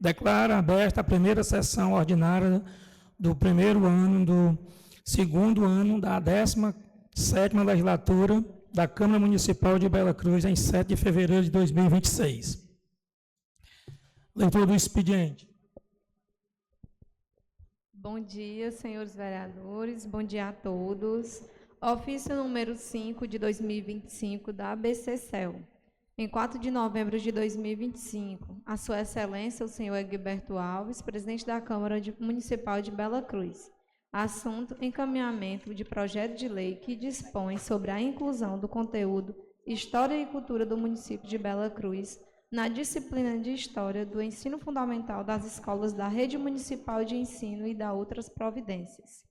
Declaro aberta a primeira sessão ordinária do primeiro ano do segundo ano da 17ª legislatura da Câmara Municipal de Bela Cruz, em 7 de fevereiro de 2026. Leitura do expediente. Bom dia, senhores vereadores, bom dia a todos. Ofício número 5 de 2025 da ABCCEL. Em 4 de novembro de 2025, a Sua Excelência, o senhor Egberto Alves, presidente da Câmara Municipal de Bela Cruz. Assunto: encaminhamento de projeto de lei que dispõe sobre a inclusão do conteúdo História e Cultura do município de Bela Cruz na disciplina de História do Ensino Fundamental das escolas da Rede Municipal de Ensino e da outras providências.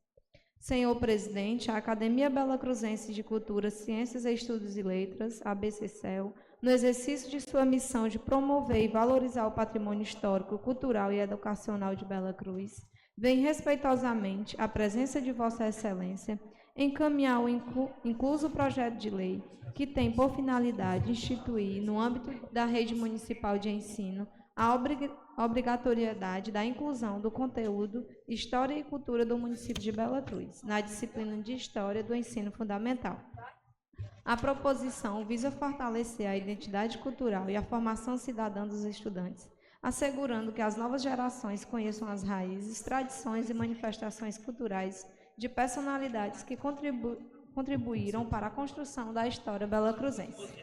Senhor presidente, a Academia Bela Cruzense de Cultura, Ciências, Estudos e Letras, ABCCEL, no exercício de sua missão de promover e valorizar o patrimônio histórico, cultural e educacional de Bela Cruz, vem respeitosamente à presença de Vossa Excelência encaminhar o incluso projeto de lei que tem por finalidade instituir, no âmbito da rede municipal de ensino, a obrigatoriedade da inclusão do conteúdo História e Cultura do município de Bela Cruz, na disciplina de História do Ensino Fundamental. A proposição visa fortalecer a identidade cultural e a formação cidadã dos estudantes, assegurando que as novas gerações conheçam as raízes, tradições e manifestações culturais de personalidades que contribuíram para a construção da história belacruzense.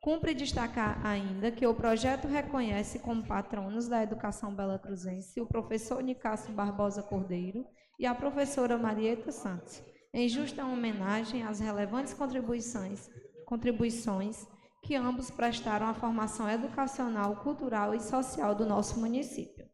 Cumpre destacar ainda que o projeto reconhece como patronos da educação belacruzense o professor Nicásio Barbosa Cordeiro e a professora Marieta Santos, em justa homenagem às relevantes contribuições que ambos prestaram à formação educacional, cultural e social do nosso município.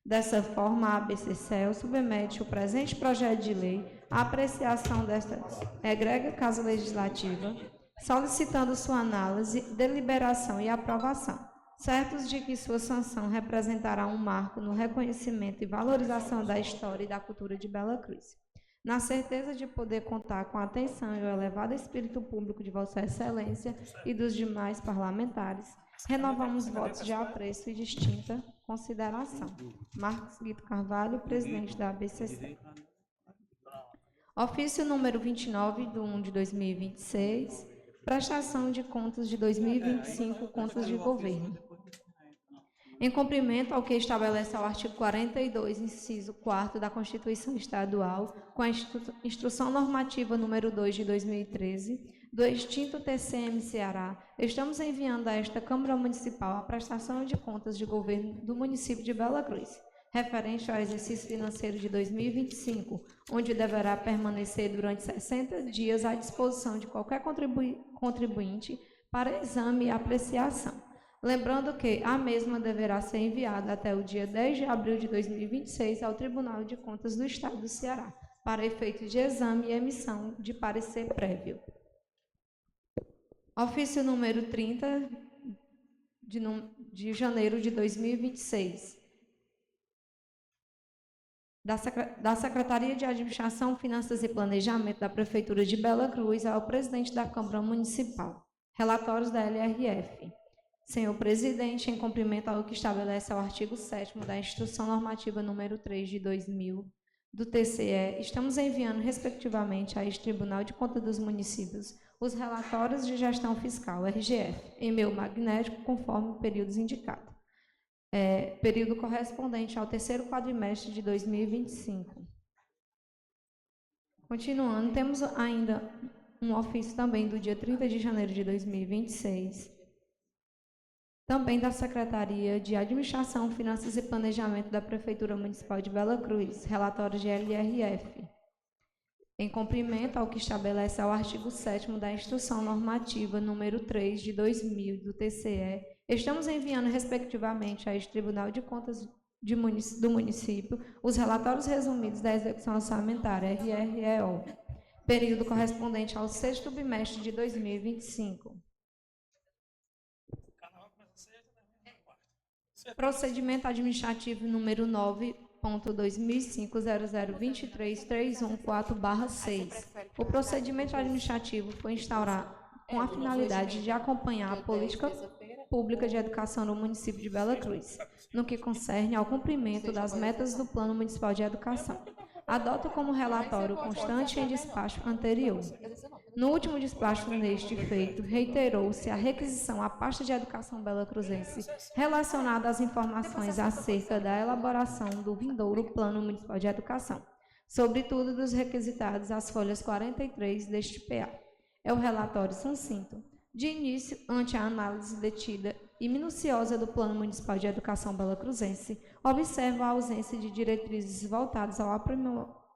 Dessa forma, a ABCCEL submete o presente projeto de lei à apreciação desta egrega Casa Legislativa, solicitando sua análise, deliberação e aprovação, certos de que sua sanção representará um marco no reconhecimento e valorização da história e da cultura de Bela Cruz. Na certeza de poder contar com a atenção e o elevado espírito público de Vossa Excelência e dos demais parlamentares, renovamos votos de apreço e distinta consideração. Marcos Guito Carvalho, presidente da ABCC. Ofício número 29, de 1 de 2026, prestação de contas de 2025, contas de governo. Em cumprimento ao que estabelece o artigo 42, inciso 4 da Constituição Estadual, com a Instrução Normativa número 2 de 2013, do extinto TCM Ceará, estamos enviando a esta Câmara Municipal a prestação de contas de governo do município de Bela Cruz, referente ao exercício financeiro de 2025, onde deverá permanecer durante 60 dias à disposição de qualquer contribuinte para exame e apreciação. Lembrando que a mesma deverá ser enviada até o dia 10 de abril de 2026 ao Tribunal de Contas do Estado do Ceará, para efeito de exame e emissão de parecer prévio. Ofício número 30, de janeiro de 2026. Da Secretaria de Administração, Finanças e Planejamento da Prefeitura de Bela Cruz ao presidente da Câmara Municipal. Relatórios da LRF. Senhor presidente, em cumprimento ao que estabelece o artigo 7º da Instrução Normativa número 3 de 2000 do TCE, estamos enviando, respectivamente, a este Tribunal de Contas dos Municípios os relatórios de gestão fiscal, RGF, em meio magnético, conforme o período indicado. Período correspondente ao terceiro quadrimestre de 2025. Continuando, temos ainda um ofício também do dia 30 de janeiro de 2026, também da Secretaria de Administração, Finanças e Planejamento da Prefeitura Municipal de Bela Cruz, relatório de LRF. Em cumprimento ao que estabelece o artigo 7º da Instrução Normativa número 3 de 2000 do TCE, estamos enviando, respectivamente, a este Tribunal de Contas do município os relatórios resumidos da execução orçamentária, RREO, período correspondente ao sexto bimestre de 2025. Procedimento administrativo número 9.2005.0023.314/6. O procedimento administrativo foi instaurado com a finalidade de acompanhar a política pública de educação no município de Bela Cruz, no que concerne ao cumprimento das metas do Plano Municipal de Educação. Adota como relatório constante em despacho anterior. No último despacho neste feito, reiterou-se a requisição à pasta de Educação belacruzense relacionada às informações acerca da elaboração do vindouro Plano Municipal de Educação, sobretudo dos requisitados às folhas 43 deste PA. É o relatório sucinto. De início, ante a análise detida e minuciosa do Plano Municipal de Educação belacruzense, observa a ausência de diretrizes voltadas ao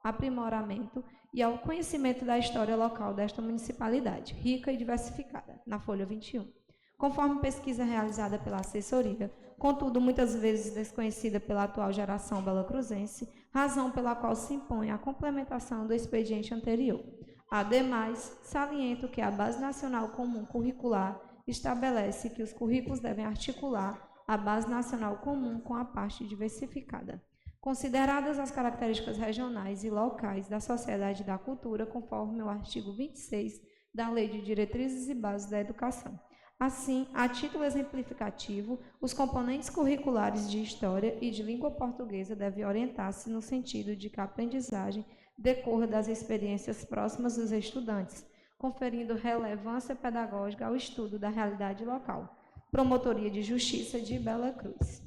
aprimoramento e ao conhecimento da história local desta municipalidade, rica e diversificada, na folha 21. Conforme pesquisa realizada pela assessoria, contudo muitas vezes desconhecida pela atual geração belacruzense, razão pela qual se impõe a complementação do expediente anterior. Ademais, saliento que a Base Nacional Comum Curricular estabelece que os currículos devem articular a Base Nacional Comum com a parte diversificada. Consideradas as características regionais e locais da sociedade e da cultura, conforme o artigo 26 da Lei de Diretrizes e Bases da Educação. Assim, a título exemplificativo, os componentes curriculares de História e de Língua Portuguesa devem orientar-se no sentido de que a aprendizagem decorra das experiências próximas dos estudantes, conferindo relevância pedagógica ao estudo da realidade local. Promotoria de Justiça de Bela Cruz.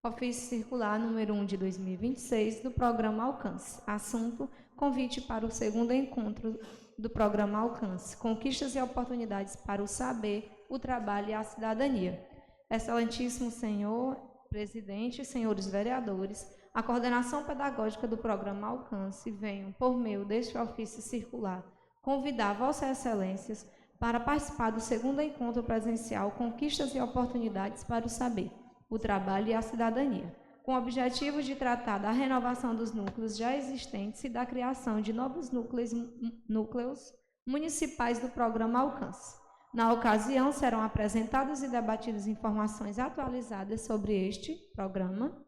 Ofício circular número 1 de 2026 do Programa Alcance. Assunto: convite para o segundo encontro do Programa Alcance. Conquistas e oportunidades para o saber, o trabalho e a cidadania. Excelentíssimo senhor presidente, senhores vereadores, a coordenação pedagógica do Programa Alcance venho, por meio deste ofício circular, convidar Vossas Excelências para participar do segundo encontro presencial Conquistas e Oportunidades para o Saber, o Trabalho e a Cidadania, com o objetivo de tratar da renovação dos núcleos já existentes e da criação de novos núcleos municipais do Programa Alcance. Na ocasião, serão apresentadas e debatidas informações atualizadas sobre este programa,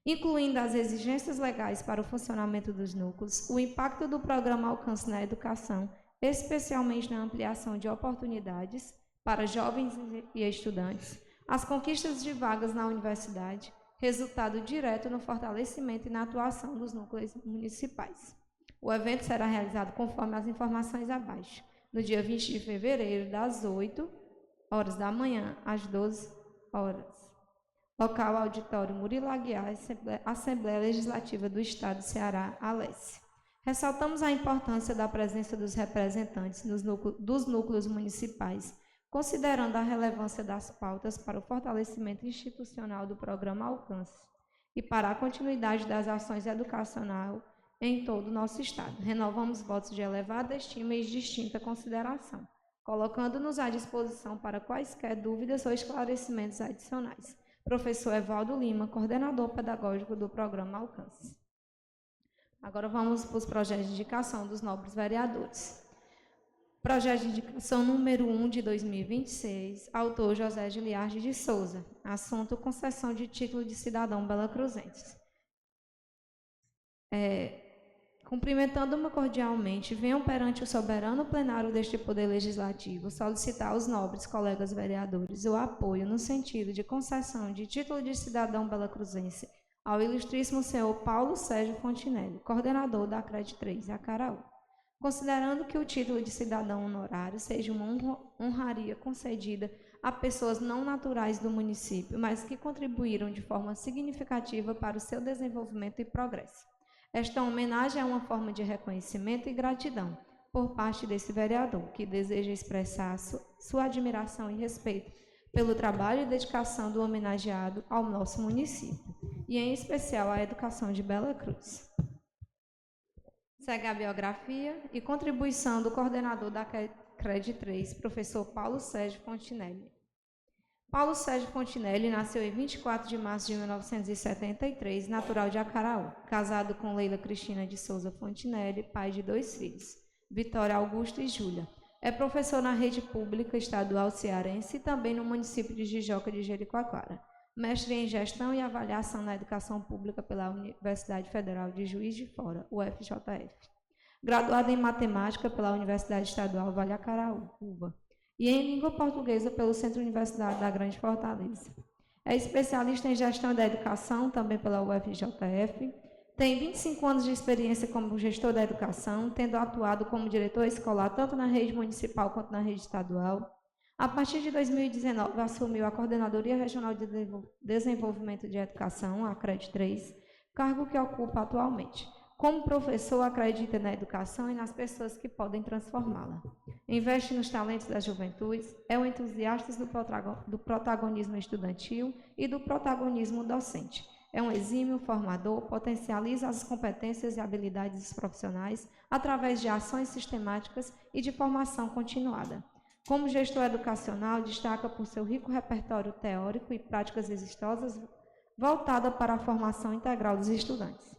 incluindo as exigências legais para o funcionamento dos núcleos, o impacto do Programa Alcance na educação, especialmente na ampliação de oportunidades para jovens e estudantes, as conquistas de vagas na universidade, resultado direto no fortalecimento e na atuação dos núcleos municipais. O evento será realizado conforme as informações abaixo, no dia 20 de fevereiro, das 8 horas da manhã às 12 horas. Local Auditório Murilo Aguiar, Assembleia Legislativa do Estado do Ceará, Alesse. Ressaltamos a importância da presença dos representantes dos núcleos municipais, considerando a relevância das pautas para o fortalecimento institucional do Programa Alcance e para a continuidade das ações educacionais em todo o nosso Estado. Renovamos votos de elevada estima e distinta consideração, colocando-nos à disposição para quaisquer dúvidas ou esclarecimentos adicionais. Professor Evaldo Lima, coordenador pedagógico do Programa Alcance. Agora vamos para os projetos de indicação dos nobres vereadores. Projeto de indicação número 1 de 2026, autor José Giliardi de Souza. Assunto: concessão de título de cidadão belacruzense. Cumprimentando-me cordialmente, venho perante o soberano plenário deste Poder Legislativo solicitar aos nobres colegas vereadores o apoio no sentido de concessão de título de cidadão belacruzense ao ilustríssimo senhor Paulo Sérgio Fontinelli, coordenador da CRED 3, Acaraú. Considerando que o título de cidadão honorário seja uma honraria concedida a pessoas não naturais do município, mas que contribuíram de forma significativa para o seu desenvolvimento e progresso. Esta homenagem é uma forma de reconhecimento e gratidão por parte desse vereador, que deseja expressar sua admiração e respeito pelo trabalho e dedicação do homenageado ao nosso município, e em especial à educação de Bela Cruz. Segue a biografia e contribuição do coordenador da CRED 3, professor Paulo Sérgio Fontinelli. Paulo Sérgio Fontinelli nasceu em 24 de março de 1973, natural de Acaraú, casado com Leila Cristina de Souza Fontinelli, pai de 2 filhos, Vitória Augusto e Júlia. É professor na rede pública estadual cearense e também no município de Jijoca de Jericoacoara. Mestre em Gestão e Avaliação na Educação Pública pela Universidade Federal de Juiz de Fora, UFJF. Graduado em Matemática pela Universidade Estadual Vale Acaraú, UVA. e em língua portuguesa pelo Centro Universitário da Grande Fortaleza. É especialista em gestão da educação, também pela UFJF. Tem 25 anos de experiência como gestor da educação, tendo atuado como diretor escolar tanto na rede municipal quanto na rede estadual. A partir de 2019, assumiu a Coordenadoria Regional de Desenvolvimento de Educação, a CRED 3, cargo que ocupa atualmente. Como professor, acredita na educação e nas pessoas que podem transformá-la. Investe nos talentos das juventudes, é um entusiasta do protagonismo estudantil e do protagonismo docente. É um exímio formador, potencializa as competências e habilidades dos profissionais através de ações sistemáticas e de formação continuada. Como gestor educacional, destaca por seu rico repertório teórico e práticas exitosas voltada para a formação integral dos estudantes.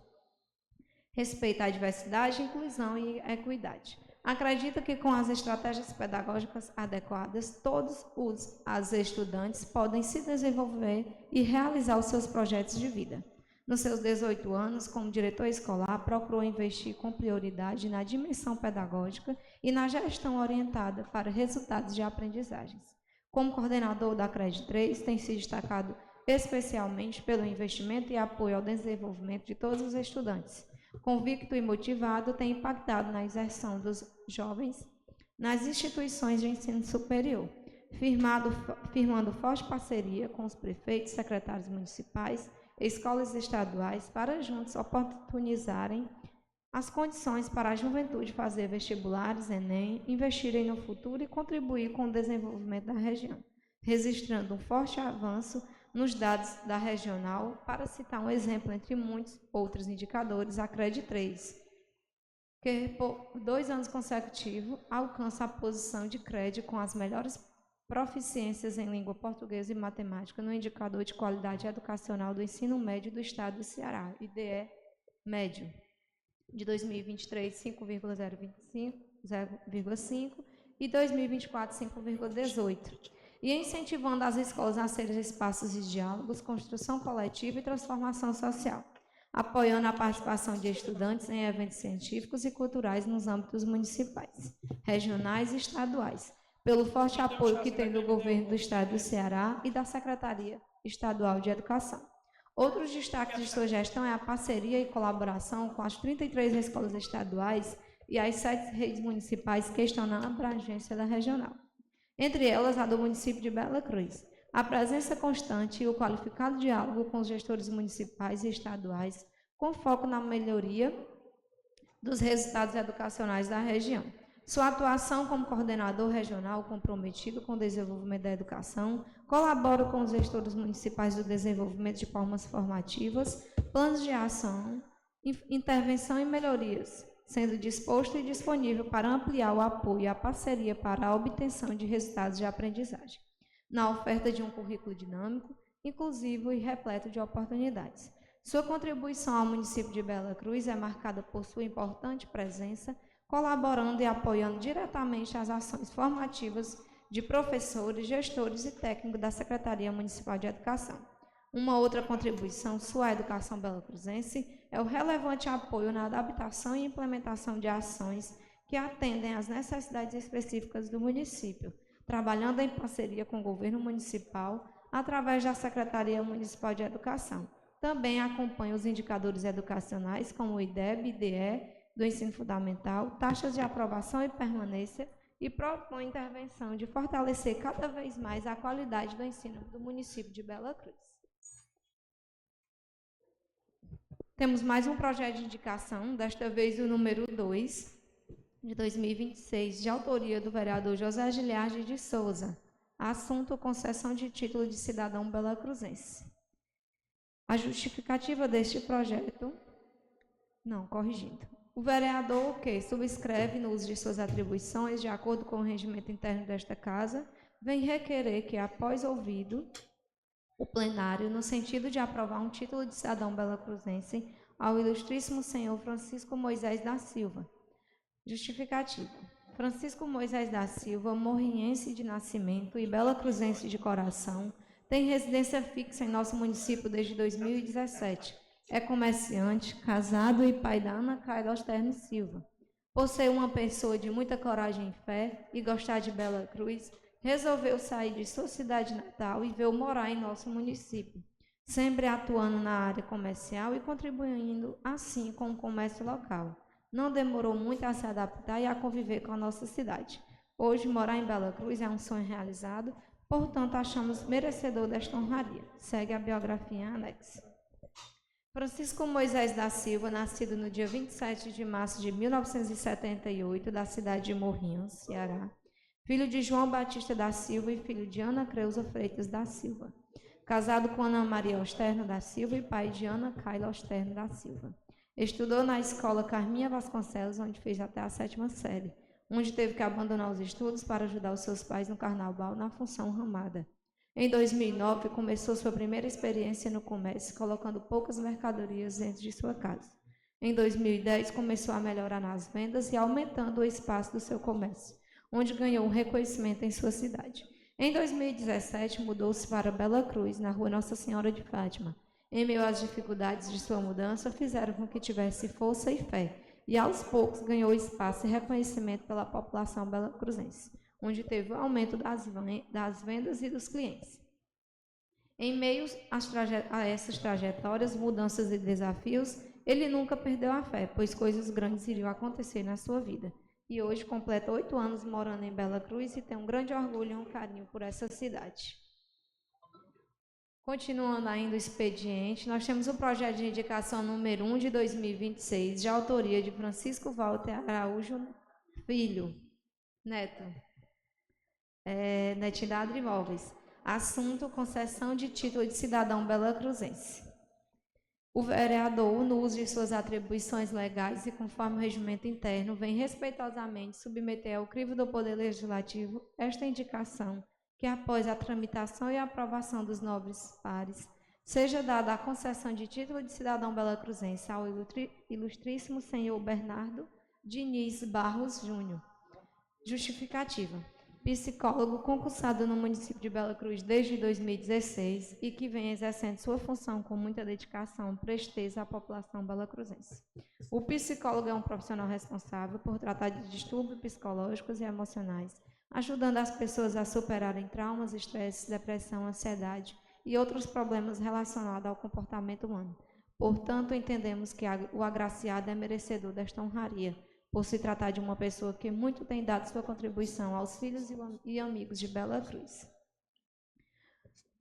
Respeita a diversidade, inclusão e equidade. Acredita que com as estratégias pedagógicas adequadas, todos os estudantes podem se desenvolver e realizar os seus projetos de vida. Nos seus 18 anos, como diretor escolar, procurou investir com prioridade na dimensão pedagógica e na gestão orientada para resultados de aprendizagens. Como coordenador da CRED 3, tem se destacado especialmente pelo investimento e apoio ao desenvolvimento de todos os estudantes. Convicto e motivado, tem impactado na inserção dos jovens nas instituições de ensino superior, firmando forte parceria com os prefeitos, secretários municipais, escolas estaduais, para juntos oportunizarem as condições para a juventude fazer vestibulares, Enem, investirem no futuro e contribuir com o desenvolvimento da região, registrando um forte avanço nos dados da regional, para citar um exemplo entre muitos outros indicadores, a CRED 3, que por 2 anos consecutivos alcança a posição de CRED com as melhores proficiências em língua portuguesa e matemática no indicador de qualidade educacional do ensino médio do estado do Ceará, IDE médio, de 2023, 5,025 e 2024, 5,18. E incentivando as escolas a serem espaços de diálogos, construção coletiva e transformação social, apoiando a participação de estudantes em eventos científicos e culturais nos âmbitos municipais, regionais e estaduais, pelo forte apoio que tem do governo do estado do Ceará e da Secretaria Estadual de Educação. Outros destaques de sua gestão é a parceria e colaboração com as 33 escolas estaduais e as 7 redes municipais que estão na abrangência da regional, entre elas a do município de Bela Cruz. A presença constante e o qualificado diálogo com os gestores municipais e estaduais, com foco na melhoria dos resultados educacionais da região. Sua atuação como coordenador regional comprometido com o desenvolvimento da educação, colabora com os gestores municipais do desenvolvimento de formas formativas, planos de ação, intervenção e melhorias, sendo disposto e disponível para ampliar o apoio e a parceria para a obtenção de resultados de aprendizagem, na oferta de um currículo dinâmico, inclusivo e repleto de oportunidades. Sua contribuição ao município de Bela Cruz é marcada por sua importante presença, colaborando e apoiando diretamente as ações formativas de professores, gestores e técnicos da Secretaria Municipal de Educação. Uma outra contribuição sua à educação belacruzense é o relevante apoio na adaptação e implementação de ações que atendem às necessidades específicas do município, trabalhando em parceria com o governo municipal através da Secretaria Municipal de Educação. Também acompanha os indicadores educacionais como o IDEB, IDE, do ensino fundamental, taxas de aprovação e permanência, e propõe intervenção de fortalecer cada vez mais a qualidade do ensino do município de Bela Cruz. Temos mais um projeto de indicação, desta vez o número 2, de 2026, de autoria do vereador José Giliardi de Souza. Assunto: concessão de título de cidadão belacruzense. A justificativa deste projeto... Não, corrigindo. O vereador, que subscreve no uso de suas atribuições, de acordo com o regimento interno desta Casa, vem requerer que, após ouvido o plenário, no sentido de aprovar um título de cidadão belacruzense ao ilustríssimo senhor Francisco Moisés da Silva. Justificativa. Francisco Moisés da Silva, morriense de nascimento e belacruzense de coração, tem residência fixa em nosso município desde 2017. É comerciante, casado e pai da Ana Caila Osterno Silva. Por ser uma pessoa de muita coragem e fé e gostar de Bela Cruz, resolveu sair de sua cidade natal e veio morar em nosso município, sempre atuando na área comercial e contribuindo assim com o comércio local. Não demorou muito a se adaptar e a conviver com a nossa cidade. Hoje, morar em Bela Cruz é um sonho realizado, portanto, achamos merecedor desta honraria. Segue a biografia anexa. Francisco Moisés da Silva, nascido no dia 27 de março de 1978, da cidade de Morrinhos, Ceará. Filho de João Batista da Silva e filho de Ana Creuza Freitas da Silva. Casado com Ana Maria Osterno da Silva e pai de Ana Kaila Osterno da Silva. Estudou na escola Carminha Vasconcelos, onde fez até a 7ª série, onde teve que abandonar os estudos para ajudar os seus pais no carnaval na função ramada. Em 2009, começou sua primeira experiência no comércio, colocando poucas mercadorias dentro de sua casa. Em 2010, começou a melhorar nas vendas e aumentando o espaço do seu comércio, onde ganhou um reconhecimento em sua cidade. Em 2017, mudou-se para Bela Cruz, na rua Nossa Senhora de Fátima. Em meio às dificuldades de sua mudança, fizeram com que tivesse força e fé, e aos poucos ganhou espaço e reconhecimento pela população belacruzense, onde teve o aumento das vendas e dos clientes. Em meio a essas trajetórias, mudanças e desafios, ele nunca perdeu a fé, pois coisas grandes iriam acontecer na sua vida. E hoje completa 8 anos morando em Bela Cruz e tem um grande orgulho e um carinho por essa cidade. Continuando ainda o expediente, nós temos o projeto de indicação número 1 de 2026, de autoria de Francisco Walter Araújo Filho, neto, da entidade Imóveis. Assunto: concessão de título de cidadão belacruzense. O vereador, no uso de suas atribuições legais e conforme o regimento interno, vem respeitosamente submeter ao crivo do Poder Legislativo esta indicação, que após a tramitação e aprovação dos nobres pares, seja dada a concessão de título de cidadão belacruzense ao ilustríssimo senhor Bernardo Diniz Barros Júnior. Justificativa: psicólogo concursado no município de Bela Cruz desde 2016 e que vem exercendo sua função com muita dedicação e presteza à população belacruzense. O psicólogo é um profissional responsável por tratar de distúrbios psicológicos e emocionais, ajudando as pessoas a superarem traumas, estresse, depressão, ansiedade e outros problemas relacionados ao comportamento humano. Portanto, entendemos que o agraciado é merecedor desta honraria, por se tratar de uma pessoa que muito tem dado sua contribuição aos filhos e amigos de Bela Cruz.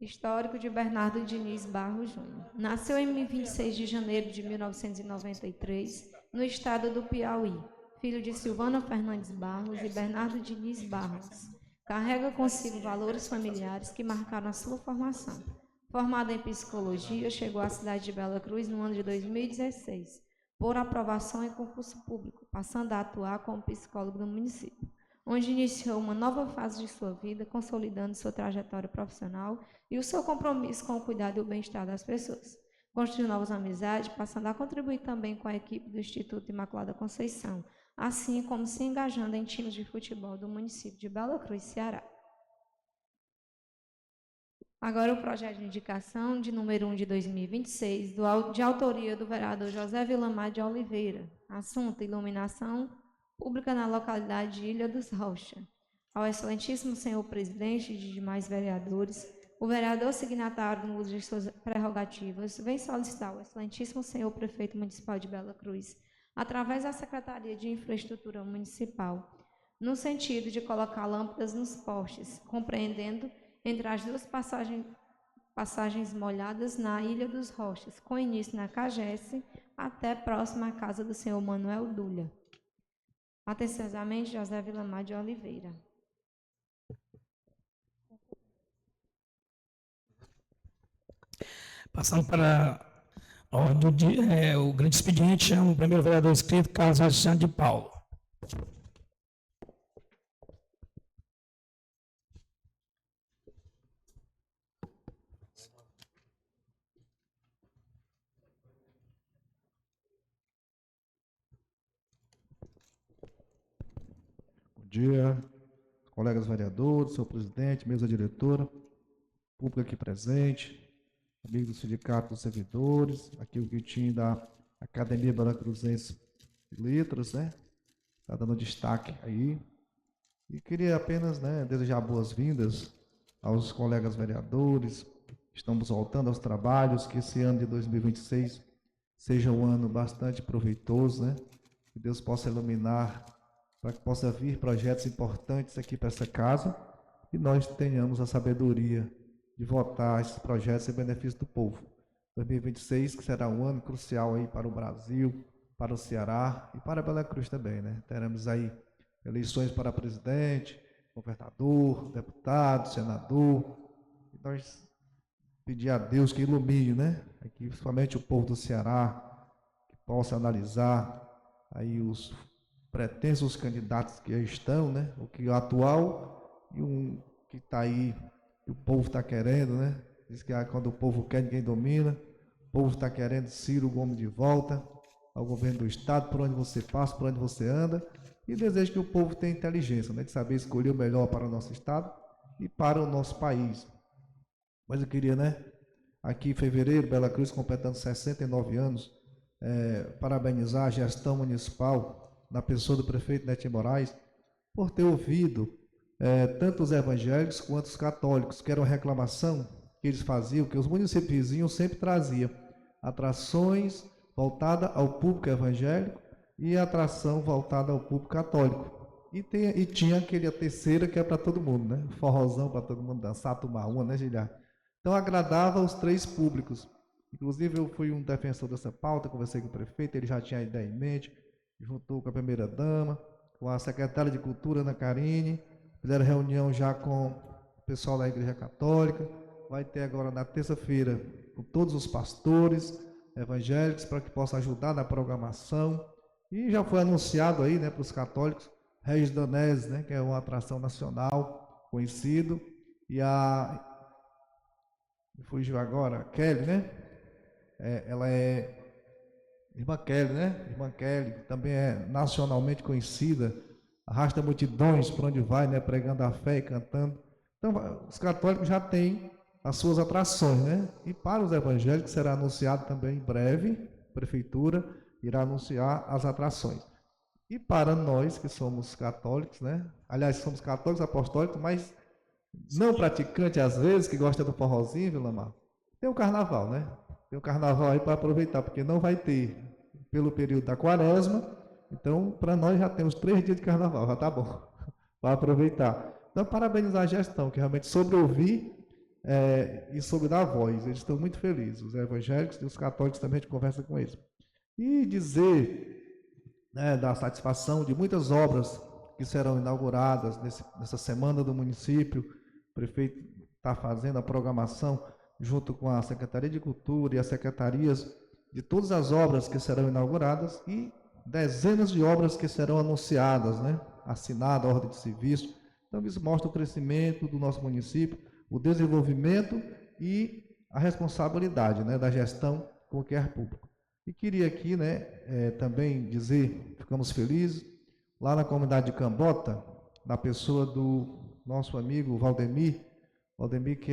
Histórico de Bernardo Diniz Barros Júnior. Nasceu em 26 de janeiro de 1993, no estado do Piauí, filho de Silvana Fernandes Barros e Bernardo Diniz Barros. Carrega consigo valores familiares que marcaram a sua formação. Formado em psicologia, chegou à cidade de Bela Cruz no ano de 2016, por aprovação em concurso público, passando a atuar como psicólogo do município, onde iniciou uma nova fase de sua vida, consolidando sua trajetória profissional e o seu compromisso com o cuidado e o bem-estar das pessoas. Construiu novas amizades, passando a contribuir também com a equipe do Instituto Imaculada Conceição, assim como se engajando em times de futebol do município de Bela Cruz, Ceará. Agora o projeto de indicação de número 1 de 2026, de autoria do vereador José Vilamar de Oliveira. Assunto: iluminação pública na localidade de Ilha dos Rocha. Ao excelentíssimo senhor presidente e de demais vereadores, o vereador signatário no uso de suas prerrogativas vem solicitar ao excelentíssimo senhor prefeito municipal de Bela Cruz, através da Secretaria de Infraestrutura Municipal, no sentido de colocar lâmpadas nos postes, compreendendo entre as duas passagens molhadas na Ilha dos Rochas, com início na Cagesse, até próximo à casa do senhor Manuel Dulha. Atenciosamente, José Vilamar de Oliveira. Passando para a ordem do dia, o grande expediente chama o primeiro vereador inscrito, Carlos Alexandre de Paulo. Bom dia, colegas vereadores, senhor presidente, mesa diretora, público aqui presente, amigos do Sindicato dos Servidores, aqui o time da Academia Belacruzense de Letras, né? Está dando destaque aí. E queria apenas, né, desejar boas-vindas aos colegas vereadores. Estamos voltando aos trabalhos, que esse ano de 2026 seja um ano bastante proveitoso, né? Que Deus possa iluminar para que possa vir projetos importantes aqui para essa casa e nós tenhamos a sabedoria de votar esses projetos em benefício do povo. 2026, que será um ano crucial aí para o Brasil, para o Ceará e para Bela Cruz também, né? Teremos aí eleições para presidente, governador, deputado, senador. E nós pedir a Deus que ilumine, né? Aqui, principalmente o povo do Ceará, que possa analisar aí os pretensos candidatos que estão, né? O que é o atual e um que está aí, que o povo está querendo, né? Diz que quando o povo quer, ninguém domina. O povo está querendo Ciro Gomes de volta ao governo do estado, por onde você passa, por onde você anda. E desejo que o povo tenha inteligência, né? De saber escolher o melhor para o nosso estado e para o nosso país. Mas eu queria, né? Aqui em fevereiro, Bela Cruz completando 69 anos, parabenizar a gestão municipal, na pessoa do prefeito Netinho Moraes, por ter ouvido tanto os evangélicos quanto os católicos, que era uma reclamação que eles faziam, que os municípios vizinhos sempre traziam atrações voltadas ao público evangélico e atração voltada ao público católico. E tinha a terceira que é para todo mundo, né? Forrozão para todo mundo dançar, tomar uma, né, Gilhar? Então agradava os três públicos. Inclusive eu fui um defensor dessa pauta, conversei com o prefeito, ele já tinha a ideia em mente, juntou com a primeira-dama, com a secretária de Cultura, Ana Karine, fizeram reunião já com o pessoal da Igreja Católica, vai ter agora na terça-feira com todos os pastores evangélicos para que possa ajudar na programação. E já foi anunciado aí, né, para os católicos, Regis Danese, né, que é uma atração nacional conhecido, e a fugiu agora, Kelly, né? Ela é Irmã Kelly, né? Irmã Kelly, também é nacionalmente conhecida, arrasta multidões por onde vai, né? Pregando a fé e cantando. Então, os católicos já têm as suas atrações, né? E para os evangélicos será anunciado também em breve, a prefeitura irá anunciar as atrações. E para nós que somos católicos, né? Aliás, somos católicos apostólicos, mas não praticante às vezes, que gosta do forrozinho, Vilamar, tem o carnaval, né? Tem o carnaval aí para aproveitar, porque não vai ter pelo período da quaresma, então para nós já temos 3 dias de carnaval, já tá bom, para aproveitar. Então, parabenizar a gestão, que realmente soube ouvir e soube dar voz, eles estão muito felizes, os evangélicos e os católicos também, a gente conversa com eles. E dizer, né, da satisfação de muitas obras que serão inauguradas nessa semana do município. O prefeito está fazendo a programação junto com a Secretaria de Cultura e as secretarias de todas as obras que serão inauguradas e dezenas de obras que serão anunciadas, né? Assinada a ordem de serviço. Então, isso mostra o crescimento do nosso município, o desenvolvimento e a responsabilidade, né, da gestão com o que é público. E queria aqui, né, também dizer, ficamos felizes, lá na comunidade de Cambota, na pessoa do nosso amigo Valdemir, que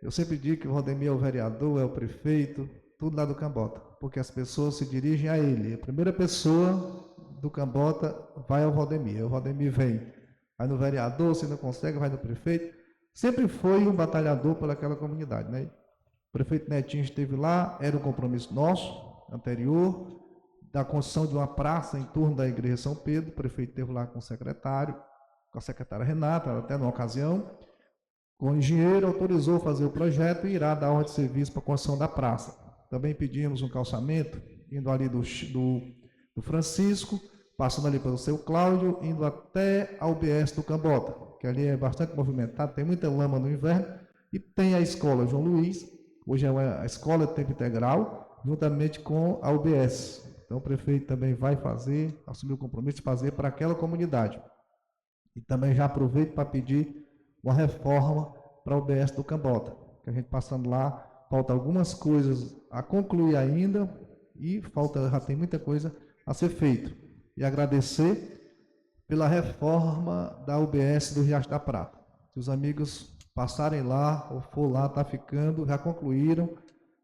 eu sempre digo que o Valdemir é o vereador, é o prefeito, tudo lá do Cambota, porque as pessoas se dirigem a ele. A primeira pessoa do Cambota vai ao Valdemir, o Valdemir vem, vai no vereador, se não consegue, vai no prefeito. Sempre foi um batalhador pelaquela comunidade, né? O prefeito Netinho esteve lá, era um compromisso nosso, anterior, da construção de uma praça em torno da Igreja São Pedro. O prefeito esteve lá com o secretário, com a secretária Renata, até numa ocasião, com o engenheiro, autorizou fazer o projeto e irá dar ordem de serviço para a construção da praça. Também pedimos um calçamento, indo ali do Francisco, passando ali pelo seu Cláudio, indo até a UBS do Cambota, que ali é bastante movimentado, tem muita lama no inverno, e tem a escola João Luiz, hoje é a escola de tempo integral, juntamente com a UBS. Então o prefeito também vai fazer, assumiu o compromisso de fazer para aquela comunidade. E também já aproveito para pedir uma reforma para a UBS do Cambota, que a gente passando lá, falta algumas coisas a concluir ainda e já tem muita coisa a ser feito. E agradecer pela reforma da UBS do Riacho da Prata. Se os amigos passarem lá ou for lá, está ficando, já concluíram,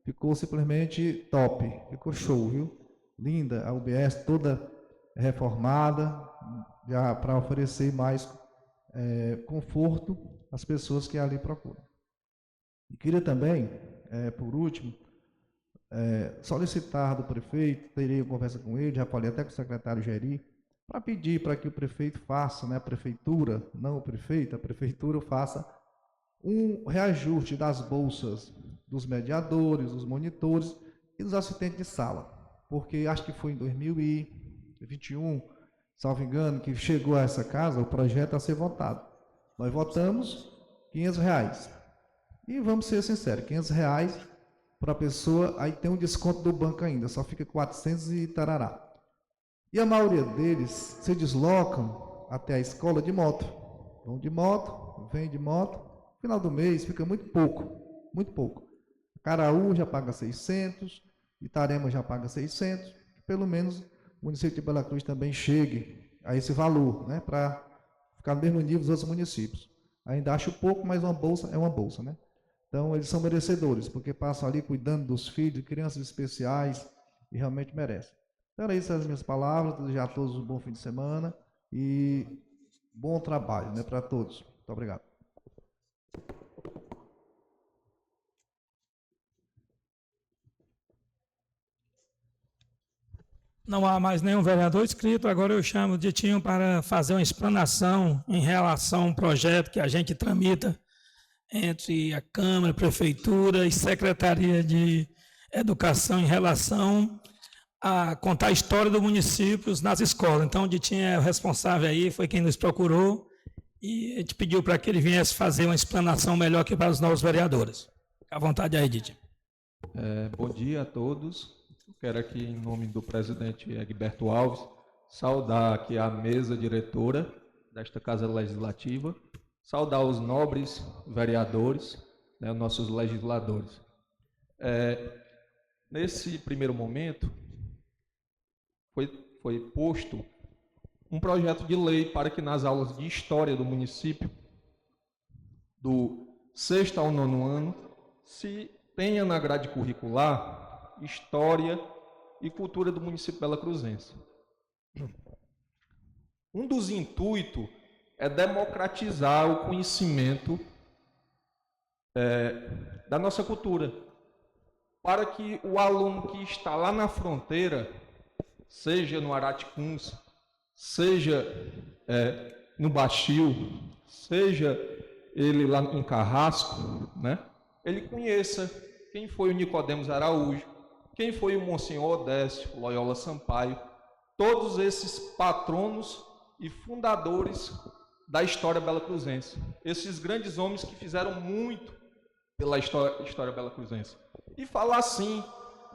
ficou simplesmente top, ficou show, viu? Linda, a UBS toda reformada, já para oferecer mais conforto às pessoas que ali procuram. E queria também, por último, solicitar do prefeito, terei conversa com ele, já falei até com o secretário Geri, para pedir para que o prefeito faça, né, a prefeitura, não o prefeito, a prefeitura faça um reajuste das bolsas dos mediadores, dos monitores e dos assistentes de sala, porque acho que foi em 2021, salvo engano, que chegou a essa casa o projeto a ser votado. Nós votamos R$500. E vamos ser sinceros, R$500 para a pessoa, aí tem um desconto do banco ainda, só fica 400 e tarará. E a maioria deles se deslocam até a escola de moto. Vão de moto, vêm de moto, no final do mês fica muito pouco, muito pouco. Caraú já paga 600, Itarema já paga 600, pelo menos o município de Bela Cruz também chegue a esse valor, né, para ficar no mesmo nível dos outros municípios. Ainda acho pouco, mas uma bolsa é uma bolsa, né? Então, eles são merecedores, porque passam ali cuidando dos filhos, crianças especiais, e realmente merecem. Então, era isso as minhas palavras, desejar a todos um bom fim de semana e bom trabalho, né, para todos. Muito obrigado. Não há mais nenhum vereador inscrito, agora eu chamo o Ditinho para fazer uma explanação em relação a um projeto que a gente tramita entre a Câmara, a Prefeitura e Secretaria de Educação em relação a contar a história dos municípios nas escolas. Então, o Ditinho é o responsável aí, foi quem nos procurou e a gente pediu para que ele viesse fazer uma explanação melhor aqui para os novos vereadores. Fica à vontade aí, Ditinho. Bom dia a todos. Quero aqui, em nome do presidente Egberto Alves, saudar aqui a mesa diretora desta Casa Legislativa, saudar os nobres vereadores, né, nossos legisladores. Nesse primeiro momento, foi posto um projeto de lei para que nas aulas de História do município, do 6º ao 9º ano, se tenha na grade curricular História e Cultura do município belacruzense. Um dos intuitos é democratizar o conhecimento da nossa cultura, para que o aluno que está lá na fronteira, seja no Araticuns, seja no Baixio, seja ele lá em Carrasco, né, ele conheça quem foi o Nicodemos Araújo, quem foi o Monsenhor Odécio Loyola Sampaio, todos esses patronos e fundadores da história belacruzense. Esses grandes homens que fizeram muito pela história belacruzense. E falar, sim,